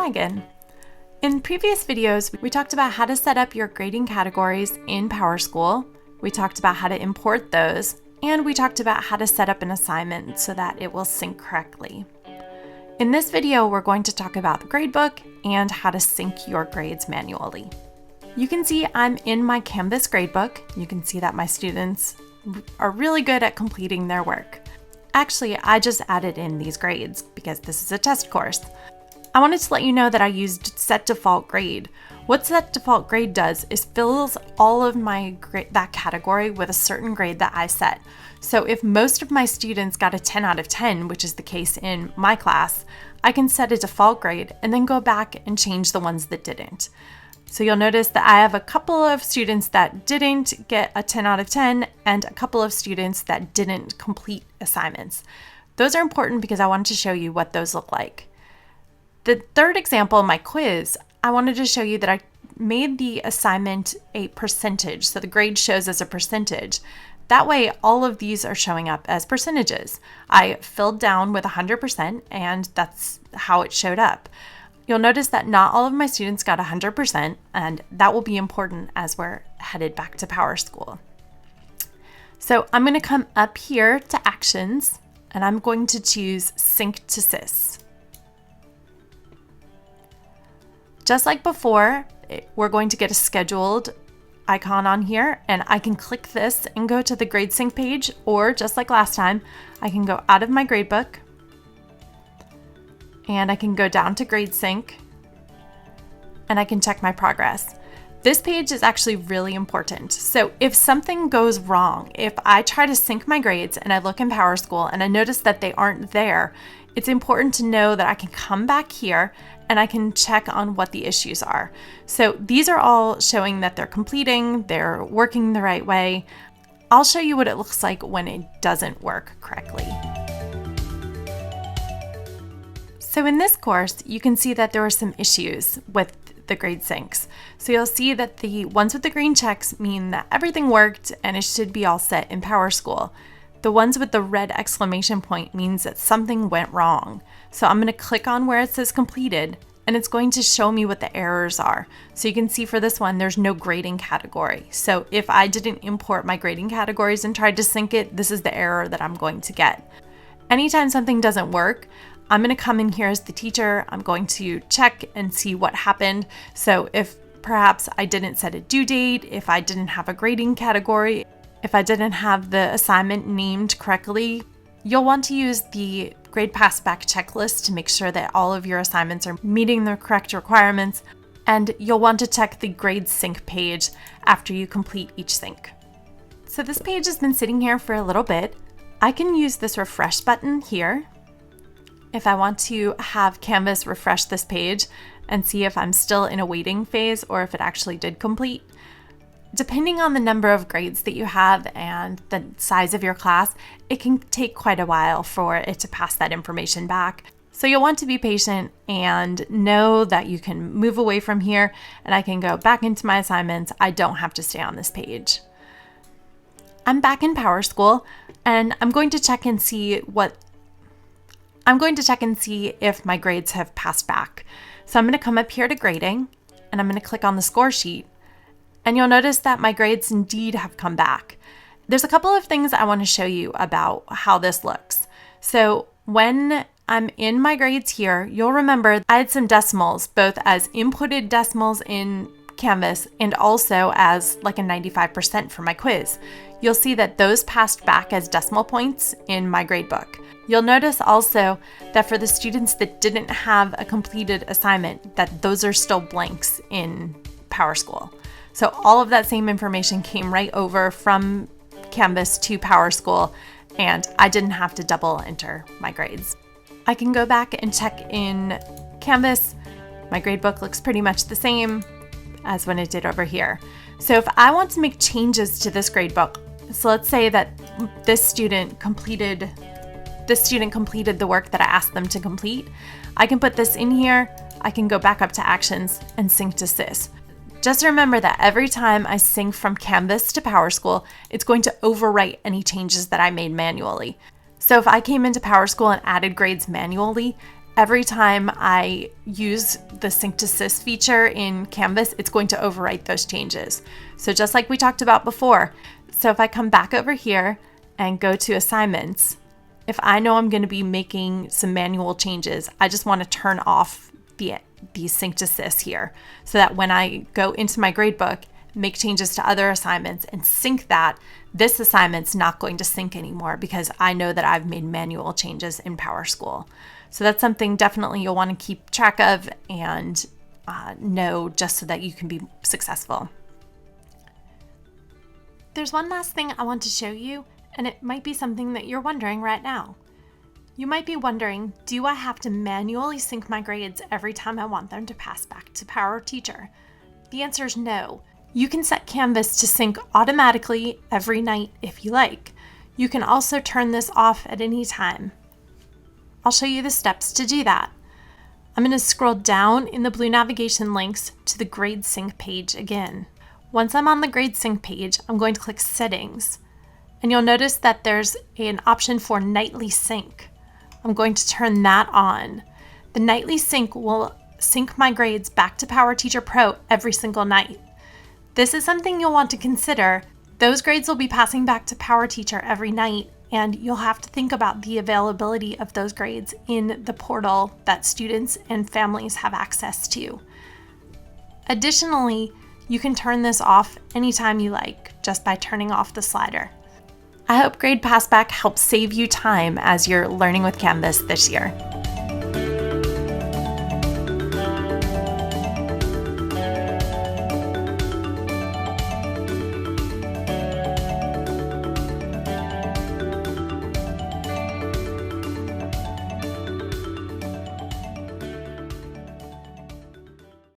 Hi again. In previous videos, we talked about how to set up your grading categories in PowerSchool. We talked about how to import those, and we talked about how to set up an assignment so that it will sync correctly. In this video, we're going to talk about the gradebook and how to sync your grades manually. You can see I'm in my Canvas gradebook. You can see that my students are really good at completing their work. Actually, I just added in these grades because this is a test course. I wanted to let you know that I used set default grade. What set default grade does is fills all of that category with a certain grade that I set. So if most of my students got a 10 out of 10, which is the case in my class, I can set a default grade and then go back and change the ones that didn't. So you'll notice that I have a couple of students that didn't get a 10 out of 10 and a couple of students that didn't complete assignments. Those are important because I wanted to show you what those look like. The third example, my quiz, I wanted to show you that I made the assignment a percentage. So the grade shows as a percentage. That way, all of these are showing up as percentages. I filled down with 100% and that's how it showed up. You'll notice that not all of my students got 100%, and that will be important as we're headed back to PowerSchool. So I'm going to come up here to Actions, and I'm going to choose Sync to SIS. Just like before, we're going to get a scheduled icon on here, and I can click this and go to the grade sync page, or just like last time, I can go out of my gradebook and I can go down to grade sync and I can check my progress. This page is actually really important. So if something goes wrong, if I try to sync my grades and I look in PowerSchool and I notice that they aren't there, it's important to know that I can come back here and I can check on what the issues are. So these are all showing that they're completing, they're working the right way. I'll show you what it looks like when it doesn't work correctly. So in this course, you can see that there are some issues with the grade syncs. So you'll see that the ones with the green checks mean that everything worked and it should be all set in PowerSchool. The ones with the red exclamation point means that something went wrong. So I'm going to click on where it says completed and it's going to show me what the errors are. So you can see for this one, there's no grading category. So if I didn't import my grading categories and tried to sync it, this is the error that I'm going to get. Anytime something doesn't work, I'm going to come in here as the teacher. I'm going to check and see what happened. So if perhaps I didn't set a due date, if I didn't have a grading category, if I didn't have the assignment named correctly, you'll want to use the Grade Passback checklist to make sure that all of your assignments are meeting the correct requirements. And you'll want to check the grade sync page after you complete each sync. So this page has been sitting here for a little bit. I can use this refresh button here if I want to have Canvas refresh this page and see if I'm still in a waiting phase or if it actually did complete. Depending on the number of grades that you have and the size of your class, it can take quite a while for it to pass that information back. So you'll want to be patient and know that you can move away from here and I can go back into my assignments. I don't have to stay on this page. I'm back in PowerSchool and I'm going to check and see if my grades have passed back. So I'm going to come up here to grading and I'm going to click on the score sheet and you'll notice that my grades indeed have come back. There's a couple of things I want to show you about how this looks. So when I'm in my grades here, you'll remember I had some decimals, both as inputted decimals in Canvas and also as like a 95% for my quiz. You'll see that those passed back as decimal points in my gradebook. You'll notice also that for the students that didn't have a completed assignment, that those are still blanks in PowerSchool. So all of that same information came right over from Canvas to PowerSchool, and I didn't have to double enter my grades. I can go back and check in Canvas. My gradebook looks pretty much the same as when it did over here. So if I want to make changes to this gradebook, so let's say that this student completed the work that I asked them to complete, I can put this in here, I can go back up to Actions and sync to SIS. Just remember that every time I sync from Canvas to PowerSchool, it's going to overwrite any changes that I made manually. So if I came into PowerSchool and added grades manually, every time I use the sync to sys feature in Canvas, it's going to overwrite those changes. So just like we talked about before, so if I come back over here and go to assignments, if I know I'm going to be making some manual changes, I just want to turn off the sync to sys here so that when I go into my gradebook, make changes to other assignments and sync that, this assignment's not going to sync anymore because I know that I've made manual changes in PowerSchool. So that's something definitely you'll want to keep track of and know just so that you can be successful. There's one last thing I want to show you, and it might be something that you're wondering right now. You might be wondering, do I have to manually sync my grades every time I want them to pass back to PowerTeacher? The answer is no. You can set Canvas to sync automatically every night if you like. You can also turn this off at any time. I'll show you the steps to do that. I'm going to scroll down in the blue navigation links to the Grade Sync page again. Once I'm on the Grade Sync page, I'm going to click Settings, and you'll notice that there's an option for Nightly Sync. I'm going to turn that on. The Nightly Sync will sync my grades back to PowerTeacher Pro every single night. This is something you'll want to consider. Those grades will be passing back to PowerTeacher every night, and you'll have to think about the availability of those grades in the portal that students and families have access to. Additionally, you can turn this off anytime you like, just by turning off the slider. I hope Grade Passback helps save you time as you're learning with Canvas this year.